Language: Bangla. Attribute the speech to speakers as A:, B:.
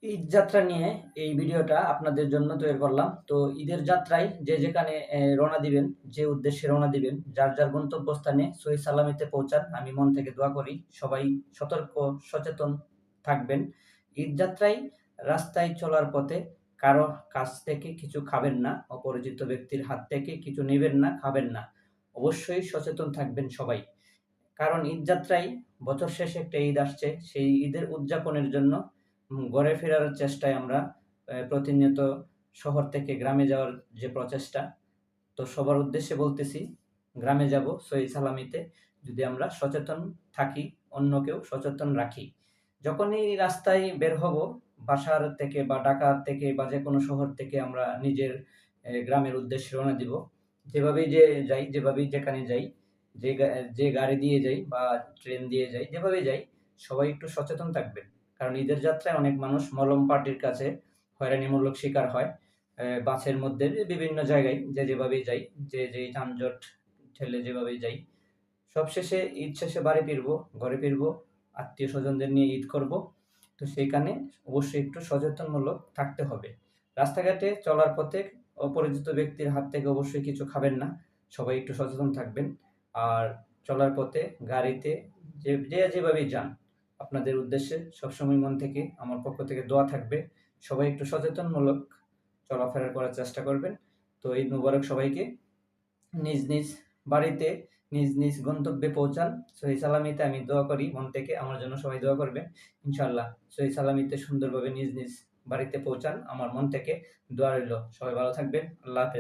A: ঈদ যাত্রা নিয়ে এই ভিডিওটা আপনাদের জন্য তৈরি করলাম। তো ঈদের যাত্রায় যে যেখানে রওনা দিবেন, যে উদ্দেশ্যে রওনা দিবেন, যার যার গন্তব্যস্থানে সহি সালামতে পৌঁছান। আমি মন থেকে দোয়া করি সবাই সতর্ক, সচেতন থাকবেন। ঈদ যাত্রায় রাস্তায় চলার পথে কারো কাছ থেকে কিছু খাবেন না, অপরিচিত ব্যক্তির হাত থেকে কিছু নেবেন না, খাবেন না। অবশ্যই সচেতন থাকবেন সবাই। কারণ ঈদ যাত্রায় বছর শেষে একটা ঈদ আসছে। সেই ঈদের উদযাপনের জন্য ঘরে ফেরার চেষ্টায় আমরা প্রতিনিয়ত শহর থেকে গ্রামে যাওয়ার যে প্রচেষ্টা, তো সবার উদ্দেশ্যে বলতেছি, গ্রামে যাব সহি সালামিতে। যদি আমরা সচেতন থাকি, অন্যকেও সচেতন রাখি। যখনই রাস্তায় বের হব, বাসার থেকে বা ঢাকা থেকে বা যেকোনো শহর থেকে আমরা নিজের গ্রামের উদ্দেশ্যে রওনা দিব। যেভাবেই যাই, যেভাবেই যেখানে যাই, যে গাড়ি দিয়ে যাই বা ট্রেন দিয়ে যাই, যেভাবেই যাই, সবাই একটু সচেতন থাকবেন। কারণ ঈদের যাত্রায় অনেক মানুষ মলম পার্টির কাছে হয়রানিমূলক শিকার হয়। বাসের মধ্যে বিভিন্ন জায়গায় যে যেভাবেই যাই, যে যেই যানজট ঠেলে যেভাবেই যাই, সবশেষে ঈদ শেষে বাড়ি ফিরবো, ঘরে ফিরবো, আত্মীয়-স্বজনদের নিয়ে ঈদ করব। তো সেইখানে অবশ্যই একটু সচেতনমূলক থাকতে হবে। রাস্তাঘাটে চলার পথে অপরিচিত ব্যক্তির হাত থেকে অবশ্যই কিছু খাবেন না। সবাই একটু সচেতন থাকবেন। আর চলার পথে, গাড়িতে যে যেভাবেই যান, আপনাদের উদ্দেশ্যে সবসময় মন থেকে আমার পক্ষ থেকে দোয়া থাকবে। সবাই একটু সচেতনমূলক চলাফেরা করার চেষ্টা করবেন। তো ঈদ মুবারক সবাইকে। নিজ নিজ বাড়িতে, নিজ নিজ গন্তব্যে পৌঁছান সহি সালামিতে। আমি দোয়া করি মন থেকে, আমার জন্য সবাই দোয়া করবেন। ইনশাআল্লাহ সহি সালামিতে সুন্দরভাবে নিজ নিজ বাড়িতে পৌঁছান। আমার মন থেকে দোয়া রইল। সবাই ভালো থাকবেন। আল্লাহ হাফেজ।